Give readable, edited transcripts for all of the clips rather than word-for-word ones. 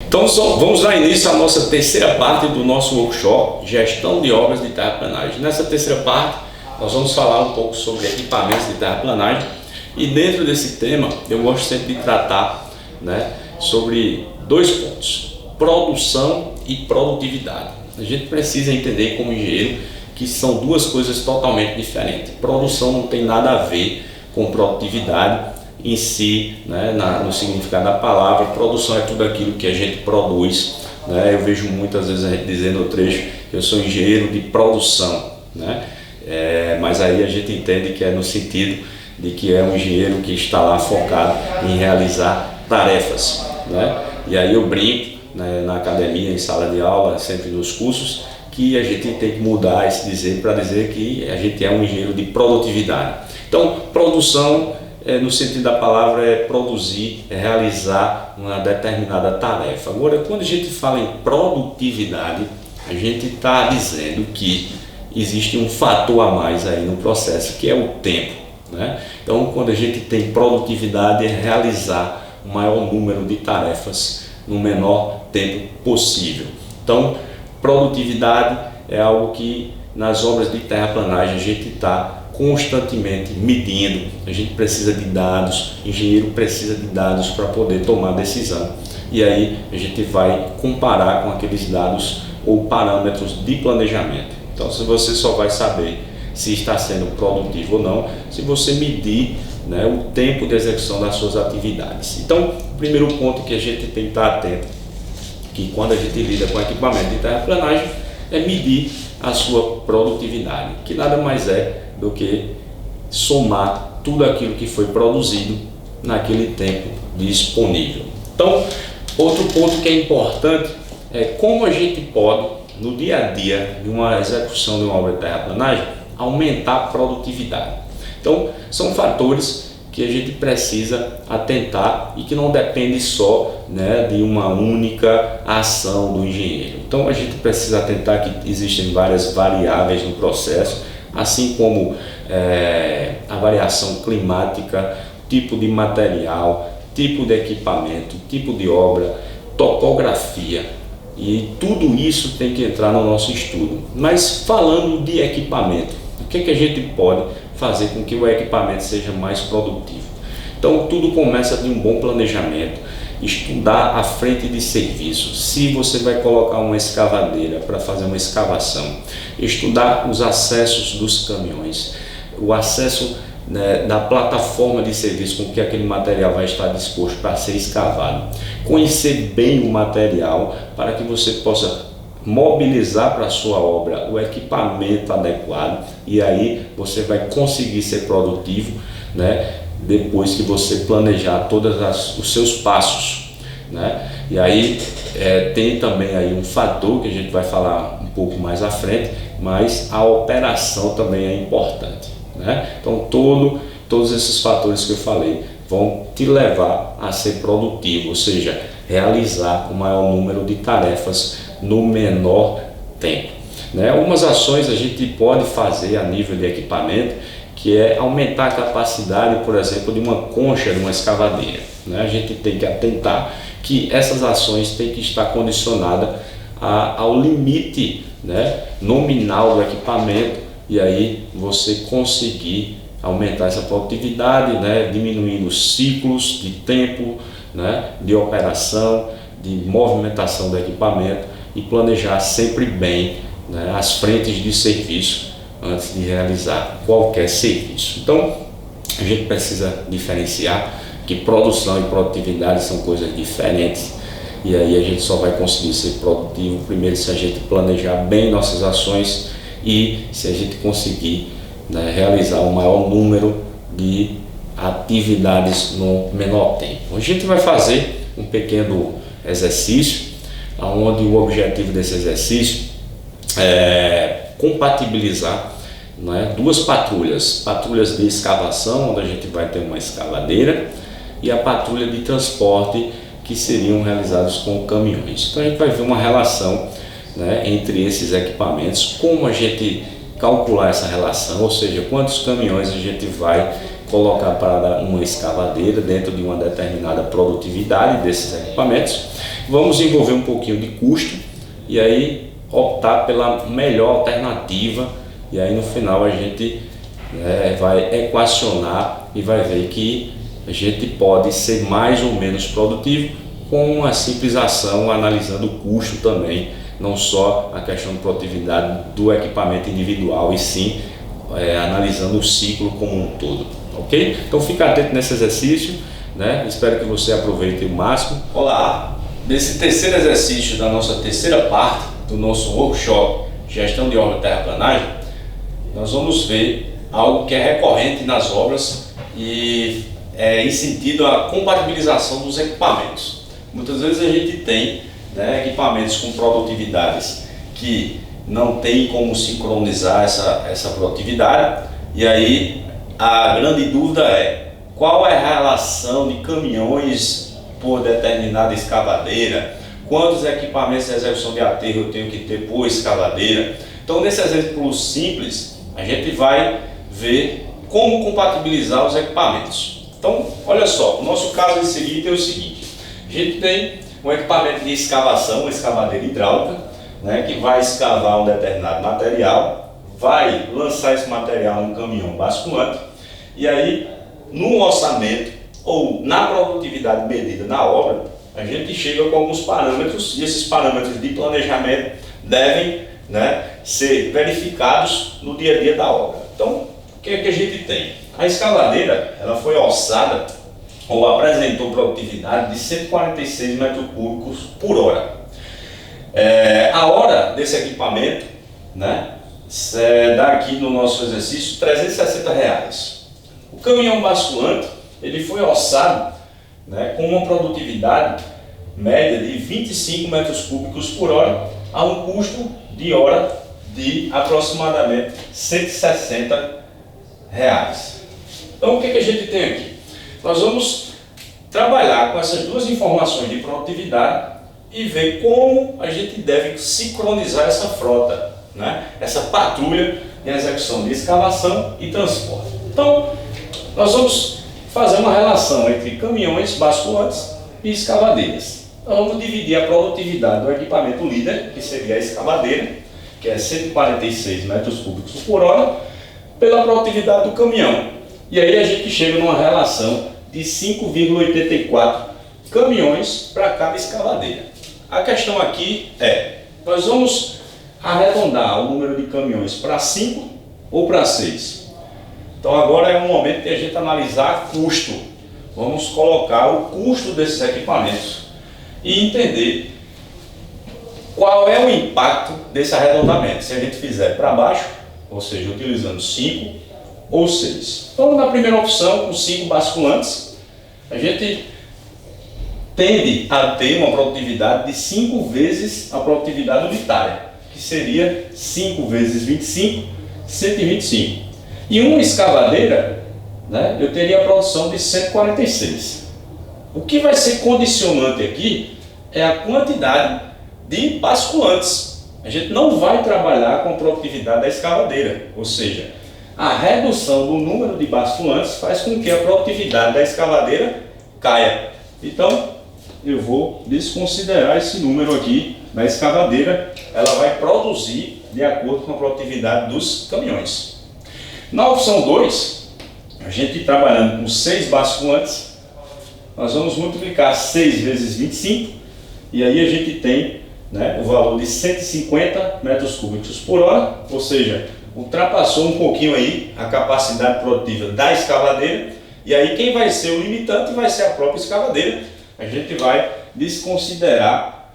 Então vamos dar início à nossa terceira parte do nosso workshop Gestão de Obras de Terraplanagem. Nessa terceira parte nós vamos falar um pouco sobre equipamentos de terraplanagem e dentro desse tema eu gosto sempre de tratar sobre dois pontos: produção e produtividade. A gente precisa entender como engenheiro que são duas coisas totalmente diferentes. Produção não tem nada a ver com produtividade em si, no significado da palavra. Produção é tudo aquilo que a gente produz. Eu vejo muitas vezes a gente dizendo no trecho que eu sou engenheiro de produção, mas aí a gente entende que é no sentido de que é um engenheiro que está lá focado em realizar tarefas, E aí eu brinco na academia, em sala de aula, sempre nos cursos, que a gente tem que mudar esse dizer para dizer que a gente é um engenheiro de produtividade. Então, produção, no sentido da palavra, é produzir, é realizar uma determinada tarefa. Agora, quando a gente fala em produtividade, a gente está dizendo que existe um fator a mais aí no processo, que é o tempo, Então, quando a gente tem produtividade, é realizar o maior número de tarefas no menor tempo possível. Então, produtividade é algo que nas obras de terraplanagem a gente está constantemente medindo. A gente precisa de dados, o engenheiro precisa de dados para poder tomar decisão. E aí a gente vai comparar com aqueles dados ou parâmetros de planejamento. Então, se você só vai saber se está sendo produtivo ou não, se você medir o tempo de execução das suas atividades. Então, o primeiro ponto que a gente tem que estar atento, que quando a gente lida com equipamento de terraplanagem, é medir a sua produtividade, que nada mais é do que somar tudo aquilo que foi produzido naquele tempo disponível. Então, outro ponto que é importante é como a gente pode, no dia a dia de uma execução de uma obra de terraplanagem, aumentar a produtividade. Então, são fatores que a gente precisa atentar e que não depende só de uma única ação do engenheiro. Então, a gente precisa atentar que existem várias variáveis no processo, assim como a variação climática, tipo de material, tipo de equipamento, tipo de obra, topografia, e tudo isso tem que entrar no nosso estudo. Mas falando de equipamento, o que a gente pode fazer com que o equipamento seja mais produtivo? Então, tudo começa de um bom planejamento, estudar a frente de serviço. Se você vai colocar uma escavadeira para fazer uma escavação, estudar os acessos dos caminhões, o acesso da plataforma de serviço com que aquele material vai estar disposto para ser escavado, conhecer bem o material para que você possa mobilizar para a sua obra o equipamento adequado, e aí você vai conseguir ser produtivo, depois que você planejar todos os seus passos, E aí tem também aí um fator que a gente vai falar um pouco mais à frente, mas a operação também é importante, Então todos esses fatores que eu falei vão te levar a ser produtivo, ou seja, realizar o maior número de tarefas no menor tempo. Algumas ações a gente pode fazer a nível de equipamento, que é aumentar a capacidade, por exemplo, de uma concha de uma escavadeira. A gente tem que atentar que essas ações têm que estar condicionadas ao limite nominal do equipamento, e aí você conseguir aumentar essa produtividade, diminuindo os ciclos de tempo, de operação, de movimentação do equipamento, e planejar sempre bem as frentes de serviço antes de realizar qualquer serviço. Então, a gente precisa diferenciar que produção e produtividade são coisas diferentes, e aí a gente só vai conseguir ser produtivo primeiro se a gente planejar bem nossas ações e se a gente conseguir realizar o maior número de atividades no menor tempo. A gente vai fazer um pequeno exercício, onde o objetivo desse exercício é compatibilizar duas patrulhas de escavação, onde a gente vai ter uma escavadeira, e a patrulha de transporte, que seriam realizados com caminhões. Então a gente vai ver uma relação entre esses equipamentos, como a gente calcular essa relação, ou seja, quantos caminhões a gente vai colocar para uma escavadeira dentro de uma determinada produtividade desses equipamentos. Vamos envolver um pouquinho de custo e aí optar pela melhor alternativa, e aí no final a gente vai equacionar e vai ver que a gente pode ser mais ou menos produtivo com uma simples ação, analisando o custo também, não só a questão de produtividade do equipamento individual, e sim analisando o ciclo como um todo, ok? Então fica atento nesse exercício, né? Espero que você aproveite o máximo. Olá! Nesse terceiro exercício da nossa terceira parte do nosso workshop Gestão de Obra e Terraplanagem, nós vamos ver algo que é recorrente nas obras e em sentido à compatibilização dos equipamentos. Muitas vezes a gente tem equipamentos com produtividades que não tem como sincronizar essa produtividade, e aí a grande dúvida é qual é a relação de caminhões por determinada escavadeira, quantos equipamentos de execução de aterro eu tenho que ter por escavadeira. Então, nesse exemplo simples, a gente vai ver como compatibilizar os equipamentos. Então, olha só, o nosso caso seguinte é o seguinte: a gente tem um equipamento de escavação, uma escavadeira hidráulica, que vai escavar um determinado material, vai lançar esse material num caminhão basculante, e aí no orçamento ou na produtividade medida na obra, a gente chega com alguns parâmetros, e esses parâmetros de planejamento devem ser verificados no dia a dia da obra. Então, o que é que a gente tem? A escavadeira, ela foi orçada ou apresentou produtividade de 146 metros cúbicos por hora. A hora desse equipamento, dá aqui no nosso exercício R$360. O caminhão basculante, ele foi orçado com uma produtividade média de 25 metros cúbicos por hora, a um custo de hora de aproximadamente R$160. Então, o que a gente tem aqui? Nós vamos trabalhar com essas duas informações de produtividade e ver como a gente deve sincronizar essa frota, essa patrulha de execução de escavação e transporte. Então, nós vamos fazer uma relação entre caminhões basculantes e escavadeiras. Então, vamos dividir a produtividade do equipamento líder, que seria a escavadeira, que é 146 metros cúbicos por hora, pela produtividade do caminhão. E aí a gente chega numa relação de 5,84 caminhões para cada escavadeira. A questão aqui nós vamos arredondar o número de caminhões para 5 ou para 6. Então agora é um momento de a gente analisar custo. Vamos colocar o custo desses equipamentos e entender qual é o impacto desse arredondamento, se a gente fizer para baixo, ou seja, utilizando 5 ou 6. Então, na primeira opção, com 5 basculantes, a gente tende a ter uma produtividade de 5 vezes a produtividade unitária, que seria 5 vezes 25, 125. E uma escavadeira, eu teria a produção de 146. O que vai ser condicionante aqui é a quantidade de basculantes. A gente não vai trabalhar com a produtividade da escavadeira, ou seja, a redução do número de basculantes faz com que a produtividade da escavadeira caia. Então, eu vou desconsiderar esse número aqui da escavadeira, ela vai produzir de acordo com a produtividade dos caminhões. Na opção 2, a gente trabalhando com 6 basculantes, nós vamos multiplicar 6 vezes 25, e aí a gente tem o valor de 150 metros cúbicos por hora, ou seja, ultrapassou um pouquinho aí a capacidade produtiva da escavadeira, e aí quem vai ser o limitante vai ser a própria escavadeira. A gente vai desconsiderar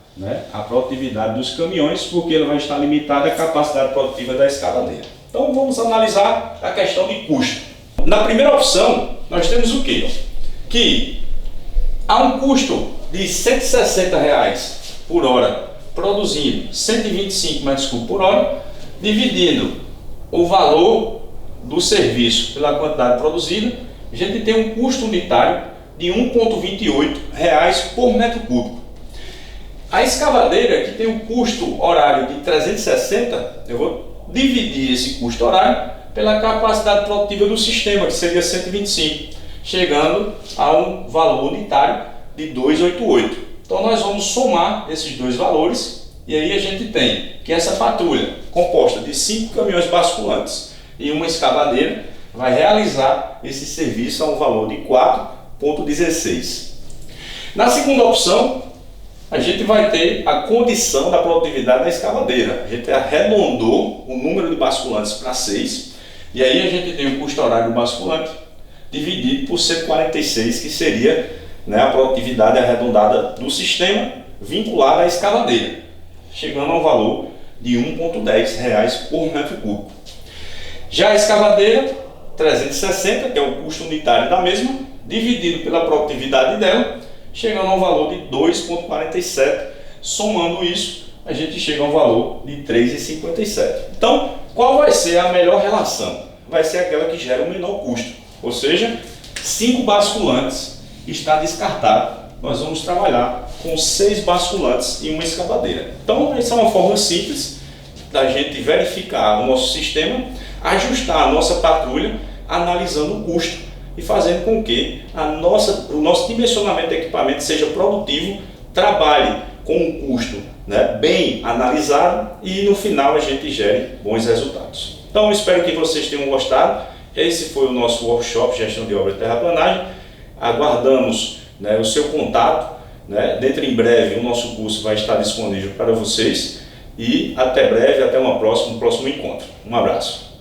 a produtividade dos caminhões, porque ela vai estar limitada à capacidade produtiva da escavadeira. Então vamos analisar a questão de custo. Na primeira opção, nós temos o quê? Que há um custo de R$160 por hora, produzindo 125 metros cúbicos por hora, dividindo o valor do serviço pela quantidade produzida, a gente tem um custo unitário de R$1,28 por metro cúbico. A escavadeira, que tem um custo horário de 360, eu vou dividir esse custo horário pela capacidade produtiva do sistema, que seria 125, chegando a um valor unitário de 288. Então nós vamos somar esses dois valores e aí a gente tem que essa patrulha, composta de 5 caminhões basculantes e uma escavadeira, vai realizar esse serviço a um valor de 4,16. Na segunda opção, a gente vai ter a condição da produtividade da escavadeira. A gente arredondou o número de basculantes para 6 e aí a gente tem o custo horário do basculante dividido por 146, que seria, né, a produtividade arredondada do sistema vinculada à escavadeira, chegando ao valor de R$ 1,10 por metro cúbico. Já a escavadeira, 360, que é o custo unitário da mesma, dividido pela produtividade dela, chegando ao valor de 2,47. Somando isso, a gente chega ao valor de 3,57. Então, qual vai ser a melhor relação? Vai ser aquela que gera o menor custo. Ou seja, 5 basculantes está descartado. Nós vamos trabalhar com 6 basculantes e uma escavadeira. Então, essa é uma forma simples da gente verificar o nosso sistema, ajustar a nossa patrulha, analisando o custo e fazendo com que o nosso dimensionamento de equipamento seja produtivo, trabalhe com um custo, né, bem analisado e no final a gente gere bons resultados. Então, espero que vocês tenham gostado. Esse foi o nosso workshop Gestão de Obra e Terraplanagem. Aguardamos, né, o seu contato, né? Dentro em breve o nosso curso vai estar disponível para vocês e até breve, até um próximo encontro. Um abraço.